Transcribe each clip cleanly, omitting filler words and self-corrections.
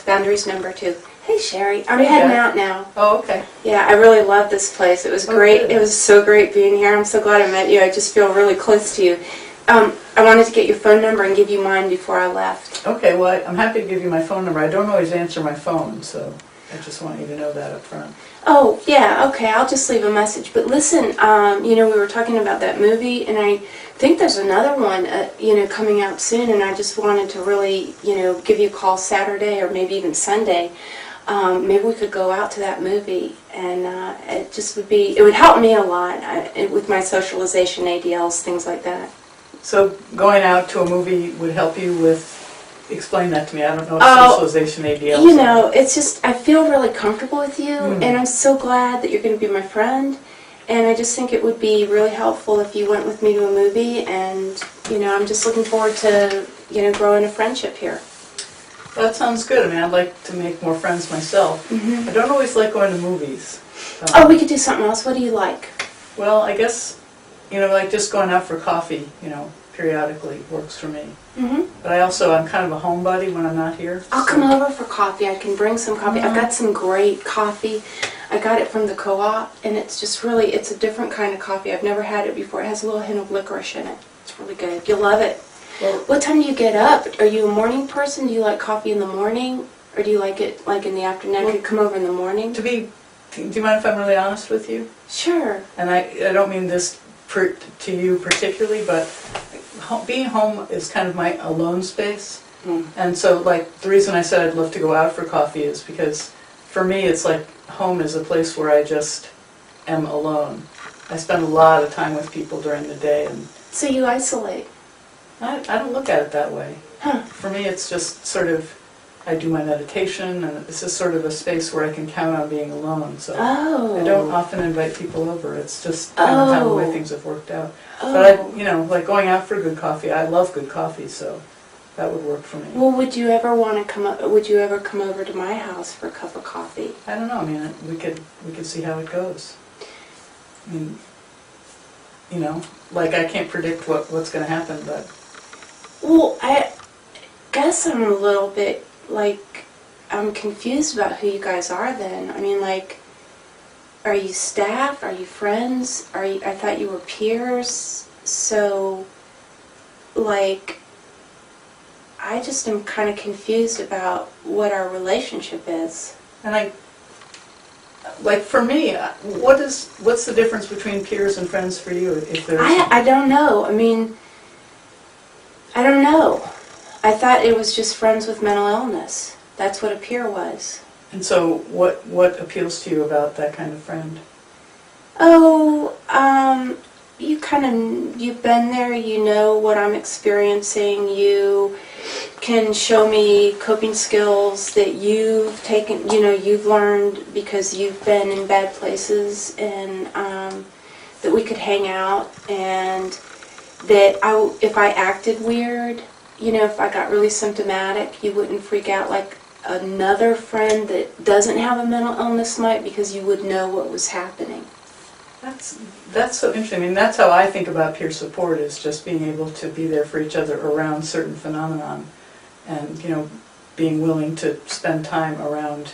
Boundaries #2. Hey, Shery. I'm Hey, heading Beth. out now. Oh, okay. Yeah, I really love this place. It was great. Good. It was so great being here. I'm so glad I met you. I just feel really close to you. I wanted to get your phone number and give you mine before I left. Okay, well, I'm happy to give you my phone number. I don't always answer my phone, so I just want you to know that up front. Oh, yeah, okay. I'll just leave a message. But listen, we were talking about that movie, and I think there's another one, coming out soon, and I just wanted to really, give you a call Saturday or maybe even Sunday. Maybe we could go out to that movie, and it would help me a lot with my socialization, ADLs, things like that. So going out to a movie would help you with, explain that to me. I don't know what socialization ADLs are. It's just, I feel really comfortable with you, and I'm so glad that you're going to be my friend, and I just think it would be really helpful if you went with me to a movie, and, I'm just looking forward to, growing a friendship here. Well, that sounds good. I mean, I'd like to make more friends myself. I don't always like going to movies. We could do something else. What do you like? Well, I guess, like just going out for coffee, periodically works for me. But I'm kind of a homebody when I'm not here. I'll come over for coffee. I can bring some coffee. I've got some great coffee. I got it from the co-op, and it's just really, it's a different kind of coffee. I've never had it before. It has a little hint of licorice in it. It's really good. You'll love it. Well, what time do you get up? Are you a morning person? Do you like coffee in the morning? Or do you like it like in the afternoon? Could you come over in the morning? do you mind if I'm really honest with you? Sure. And I don't mean this to you particularly, but being home is kind of my alone space. And so, the reason I said I'd love to go out for coffee is because for me it's like home is a place where I just am alone. I spend a lot of time with people during the day. So you isolate? I don't look at it that way. Huh. For me it's just sort of, I do my meditation, and this is sort of a space where I can count on being alone. So I don't often invite people over. It's just kind of how the way things have worked out. But like going out for good coffee, I love good coffee, so that would work for me. Well, would you ever want to come up? Would you ever come over to my house for a cup of coffee? I don't know. I mean, we could see how it goes. I mean, I can't predict what's going to happen, but. Well, I guess I'm a little bit, I'm confused about who you guys are then. I mean, are you staff? Are you friends? I thought you were peers. So, I just am kind of confused about what our relationship is. And for me, what's the difference between peers and friends for you, if there's? I don't know. I mean, I don't know. I thought it was just friends with mental illness. That's what a peer was. And so what appeals to you about that kind of friend? Oh, you've been there, you know what I'm experiencing, you can show me coping skills that you've taken, you've learned because you've been in bad places, and that we could hang out, and that if I acted weird, if I got really symptomatic, you wouldn't freak out like another friend that doesn't have a mental illness might, because you would know what was happening. That's so interesting. I mean, that's how I think about peer support, is just being able to be there for each other around certain phenomenon, and being willing to spend time around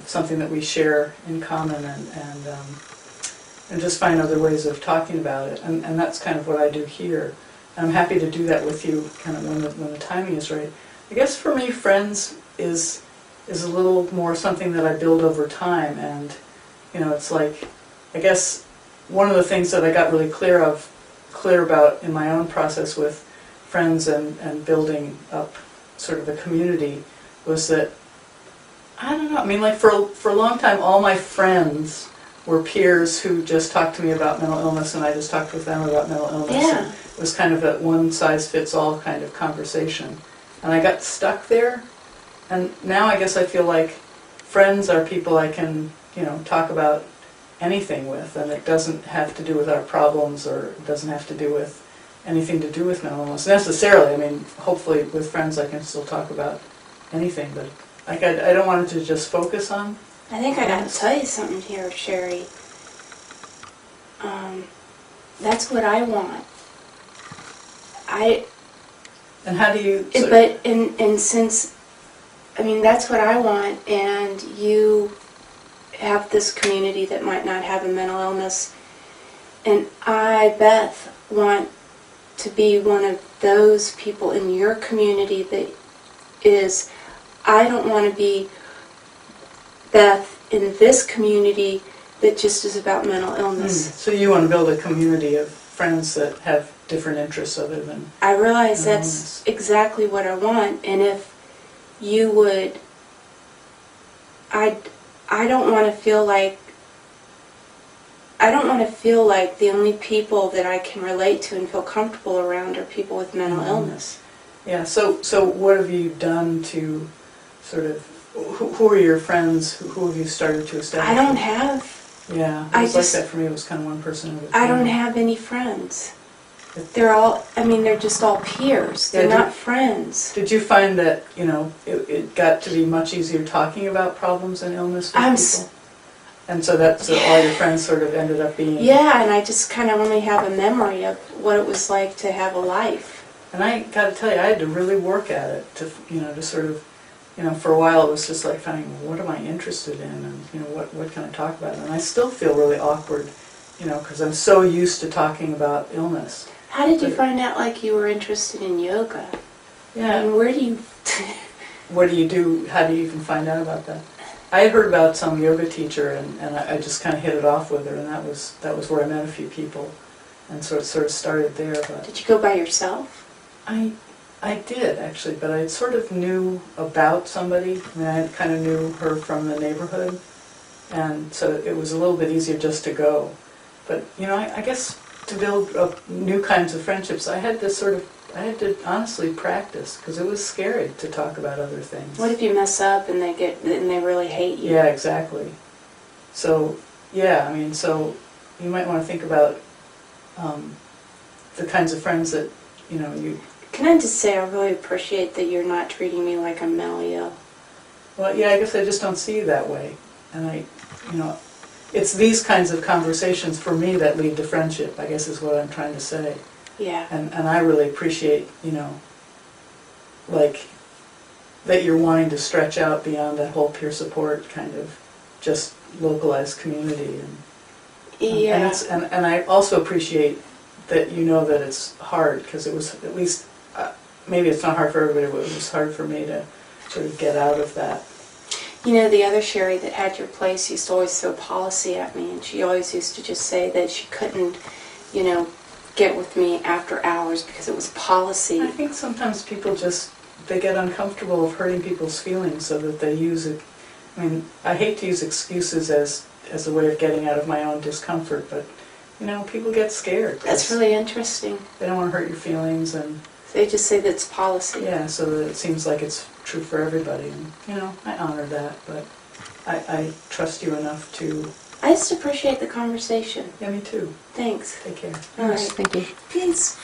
something that we share in common, and just find other ways of talking about it. And that's kind of what I do here. And I'm happy to do that with you kind of when the timing is right. I guess for me, friends is a little more something that I build over time, and it's like, I guess one of the things that I got really clear about in my own process with friends and building up sort of a community was that, I don't know, I mean, for a long time all my friends were peers who just talked to me about mental illness, and I just talked with them about mental illness. Yeah. And it was kind of a one-size-fits-all kind of conversation. And I got stuck there, and now I guess I feel like friends are people I can, talk about anything with, and it doesn't have to do with our problems, or it doesn't have to do with anything to do with mental illness necessarily. I mean, hopefully with friends I can still talk about anything, but I don't want it to just focus on. I think I got to tell you something here, Shery. That's what I want. And how do you? And since I mean, that's what I want, and you have this community that might not have a mental illness, and I, Beth, want to be one of those people in your community that is, I don't want to be Beth in this community that just is about mental illness. So you want to build a community of friends that have different interests other than... I realize mental that's illness. exactly what I want, and if you would, I don't want to feel like the only people that I can relate to and feel comfortable around are people with mental illness. Yeah, so what have you done to sort of, who are your friends, who have you started to establish? I don't have, Yeah, it was like that for me, it was kind of one person at a time. I don't have any friends. They're all, I mean, they're just all peers. They're Yeah, not friends. Did you find that, you know, it got to be much easier talking about problems and illness with people? And so all your friends sort of ended up being... Yeah, and I just kind of only have a memory of what it was like to have a life. And I got to tell you, I had to really work at it to, you know, to sort of, you know, for a while it was just like finding, what am I interested in, and, you know, what can I talk about? And I still feel really awkward, you know, because I'm so used to talking about illness. How did you find out, like, you were interested in yoga? Yeah. And where do you... What do you do? How do you even find out about that? I had heard about some yoga teacher, and I just kind of hit it off with her, and that was where I met a few people, and sort of started there. But Did you go by yourself? I did actually, but I sort of knew about somebody. I mean, I kind of knew her from the neighborhood, and so it was a little bit easier just to go. But you know, I guess to build up new kinds of friendships, I had to honestly practice, because it was scary to talk about other things. What if you mess up and they really hate you? Yeah, exactly. So, yeah, I mean, so you might want to think about the kinds of friends that, you know, you... Can I just say I really appreciate that you're not treating me like I'm mentally ill? Well, yeah, I guess I just don't see you that way. And you know, it's these kinds of conversations for me that lead to friendship, I guess is what I'm trying to say. Yeah. And I really appreciate, you know, like, that you're wanting to stretch out beyond that whole peer support kind of just localized community. Yeah. And I also appreciate that you know that it's hard, because it was, at least, maybe it's not hard for everybody, but it was hard for me to sort of get out of that. You know, the other Shery that had your place used to always throw policy at me, and she always used to just say that she couldn't, you know, get with me after hours because it was policy. I think sometimes people just, they get uncomfortable of hurting people's feelings, so that they use it. I mean, I hate to use excuses as a way of getting out of my own discomfort, but, you know, people get scared. That's really interesting. They don't want to hurt your feelings, and... They just say that's policy. Yeah, so that it seems like it's true for everybody, and, you know, I honor that, but I trust you enough to... I just appreciate the conversation. Yeah, me too. Thanks. Take care. All right. Thank you. Peace.